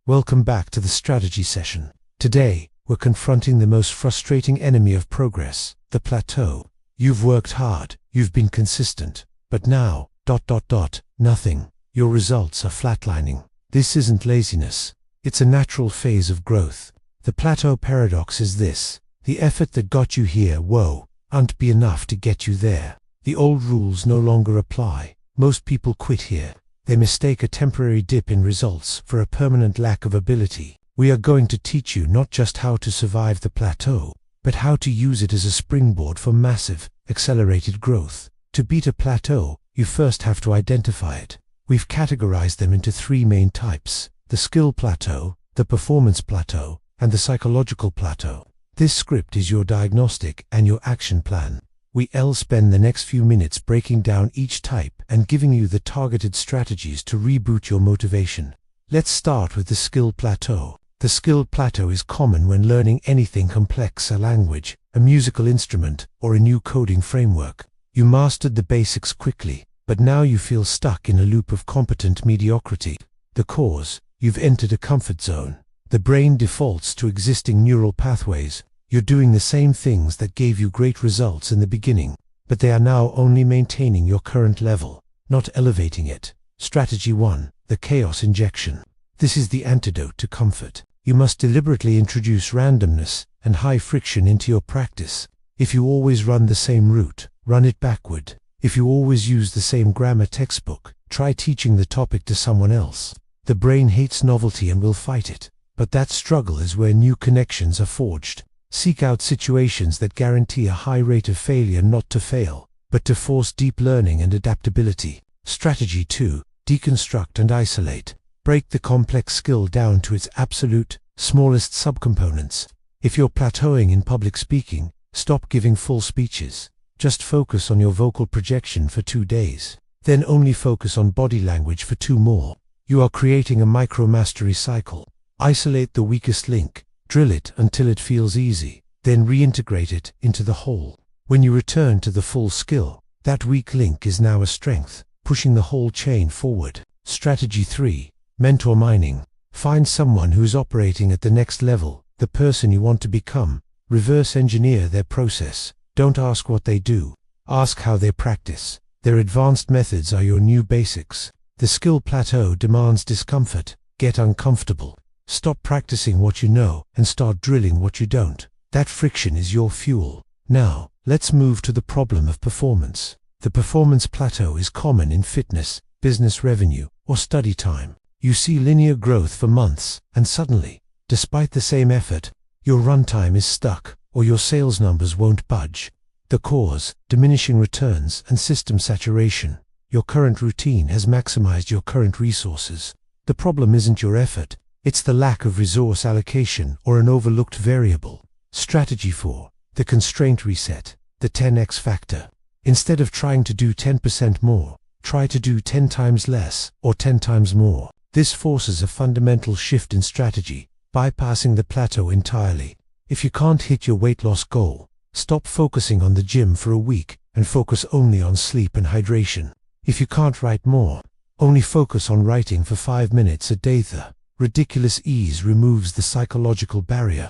Welcome back to the strategy session. Today, we're confronting the most frustrating enemy of progress, the plateau. You've worked hard, you've been consistent, but now, nothing. Your results are flatlining. This isn't laziness. It's a natural phase of growth. The Plateau Paradox is this: the effort that got you here, won't be enough to get you there. The old rules no longer apply. Most people quit here. They mistake a temporary dip in results for a permanent lack of ability. We are going to teach you not just how to survive the plateau, but how to use it as a springboard for massive, accelerated growth. To beat a plateau, you first have to identify it. We've categorized them into three main types: the skill plateau, the performance plateau, and the psychological plateau. This script is your diagnostic and your action plan. We'll spend the next few minutes breaking down each type and giving you the targeted strategies to reboot your motivation. Let's start with the skill plateau. The skill plateau is common when learning anything complex: a language, a musical instrument, or a new coding framework. You mastered the basics quickly, but now you feel stuck in a loop of competent mediocrity. The cause: you've entered a comfort zone. The brain defaults to existing neural pathways. You're doing the same things that gave you great results in the beginning, but they are now only maintaining your current level, not elevating it. Strategy 1: the chaos injection. This is the antidote to comfort. You must deliberately introduce randomness and high friction into your practice. If you always run the same route, run it backward. If you always use the same grammar textbook, try teaching the topic to someone else. The brain hates novelty and will fight it, but that struggle is where new connections are forged. Seek out situations that guarantee a high rate of failure, not to fail, but to force deep learning and adaptability. Strategy 2: deconstruct and isolate. Break the complex skill down to its absolute, smallest subcomponents. If you're plateauing in public speaking, stop giving full speeches. Just focus on your vocal projection for 2 days. Then only focus on body language for 2 more. You are creating a micro-mastery cycle. Isolate the weakest link. Drill it until it feels easy, then reintegrate it into the whole. When you return to the full skill, that weak link is now a strength, pushing the whole chain forward. Strategy 3: mentor mining. Find someone who is operating at the next level, the person you want to become. Reverse engineer their process. Don't ask what they do. Ask how they practice. Their advanced methods are your new basics. The skill plateau demands discomfort. Get uncomfortable. Stop practicing what you know and start drilling what you don't. That friction is your fuel. Now, let's move to the problem of performance. The performance plateau is common in fitness, business revenue, or study time. You see linear growth for months, and suddenly, despite the same effort, your runtime is stuck, or your sales numbers won't budge. The cause: diminishing returns and system saturation. Your current routine has maximized your current resources. The problem isn't your effort. It's the lack of resource allocation or an overlooked variable. Strategy 4: the constraint reset, the 10x factor. Instead of trying to do 10% more, try to do 10 times less or 10 times more. This forces a fundamental shift in strategy, bypassing the plateau entirely. If you can't hit your weight loss goal, stop focusing on the gym for a week and focus only on sleep and hydration. If you can't write more, only focus on writing for 5 minutes a day. The ridiculous ease removes the psychological barrier.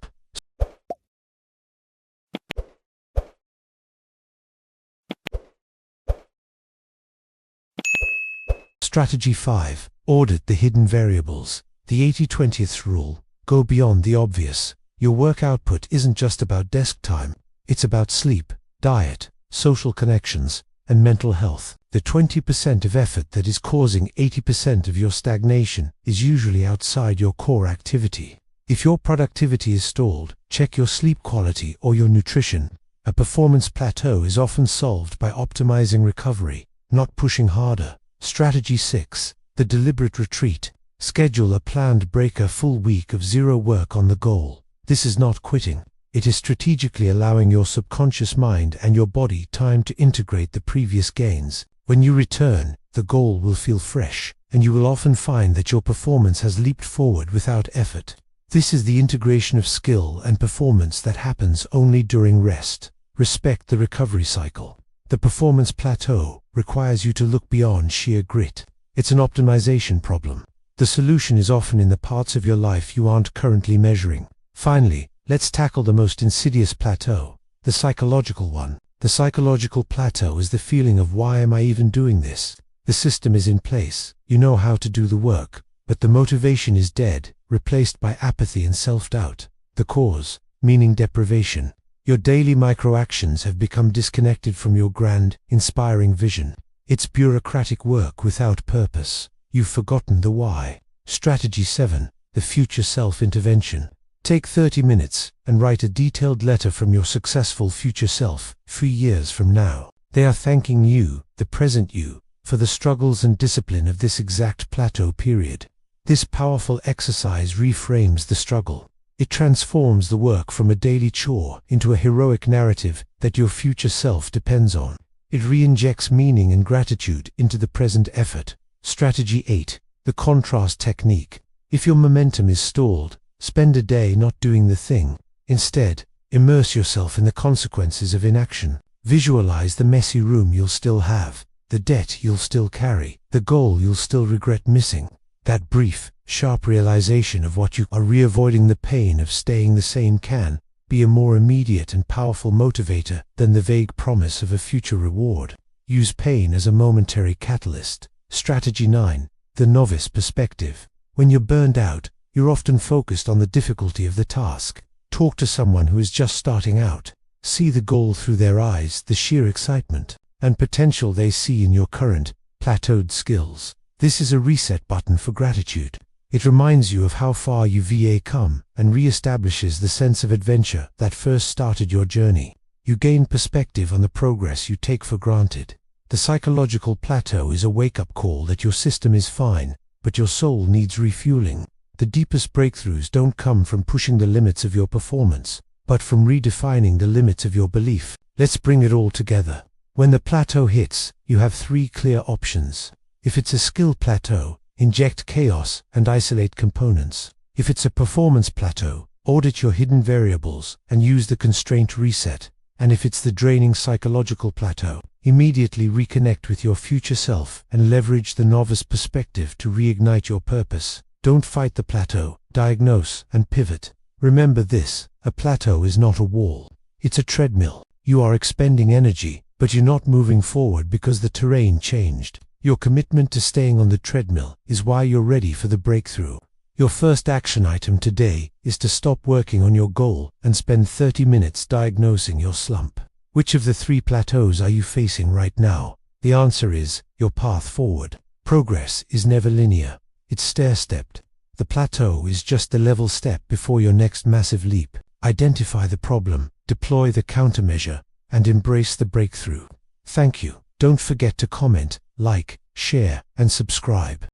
Strategy 5: audit the hidden variables. The 80-20th rule: go beyond the obvious. Your work output isn't just about desk time. It's about sleep, diet, social connections, and mental health. The 20% of effort that is causing 80% of your stagnation is usually outside your core activity. If your productivity is stalled, check your sleep quality or your nutrition. A performance plateau is often solved by optimizing recovery, not pushing harder. Strategy 6: the deliberate retreat. Schedule a planned break, a full week of zero work on the goal. This is not quitting. It is strategically allowing your subconscious mind and your body time to integrate the previous gains. When you return, the goal will feel fresh, and you will often find that your performance has leaped forward without effort. This is the integration of skill and performance that happens only during rest. Respect the recovery cycle. The performance plateau requires you to look beyond sheer grit. It's an optimization problem. The solution is often in the parts of your life you aren't currently measuring. Finally, let's tackle the most insidious plateau, the psychological one. The psychological plateau is the feeling of why am I even doing this? The system is in place, you know how to do the work, but the motivation is dead, replaced by apathy and self-doubt. The cause, meaning deprivation. Your daily micro-actions have become disconnected from your grand, inspiring vision. It's bureaucratic work without purpose. You've forgotten the why. Strategy 7. The future self-intervention. Take 30 minutes and write a detailed letter from your successful future self, 3 years from now. They are thanking you, the present you, for the struggles and discipline of this exact plateau period. This powerful exercise reframes the struggle. It transforms the work from a daily chore into a heroic narrative that your future self depends on. It re-injects meaning and gratitude into the present effort. Strategy 8. The contrast technique. If your momentum is stalled, spend a day not doing the thing. Instead, immerse yourself in the consequences of inaction. Visualize the messy room you'll still have, the debt you'll still carry, the goal you'll still regret missing. That brief, sharp realization of what you are avoiding the pain of staying the same can be a more immediate and powerful motivator than the vague promise of a future reward. Use pain as a momentary catalyst. Strategy 9. The novice perspective. When you're burned out, you're often focused on the difficulty of the task. Talk to someone who is just starting out. See the goal through their eyes, the sheer excitement and potential they see in your current, plateaued skills. This is a reset button for gratitude. It reminds you of how far you've come and re-establishes the sense of adventure that first started your journey. You gain perspective on the progress you take for granted. The psychological plateau is a wake-up call that your system is fine, but your soul needs refueling. The deepest breakthroughs don't come from pushing the limits of your performance, but from redefining the limits of your belief. Let's bring it all together. When the plateau hits, you have 3 clear options. If it's a skill plateau, inject chaos and isolate components. If it's a performance plateau, audit your hidden variables and use the constraint reset. And if it's the draining psychological plateau, immediately reconnect with your future self and leverage the novice perspective to reignite your purpose. Don't fight the plateau, diagnose and pivot. Remember this, a plateau is not a wall. It's a treadmill. You are expending energy, but you're not moving forward because the terrain changed. Your commitment to staying on the treadmill is why you're ready for the breakthrough. Your first action item today is to stop working on your goal and spend 30 minutes diagnosing your slump. Which of the 3 plateaus are you facing right now? The answer is your path forward. Progress is never linear. It's stair-stepped. The plateau is just the level step before your next massive leap. Identify the problem, deploy the countermeasure, and embrace the breakthrough. Thank you. Don't forget to comment, like, share, and subscribe.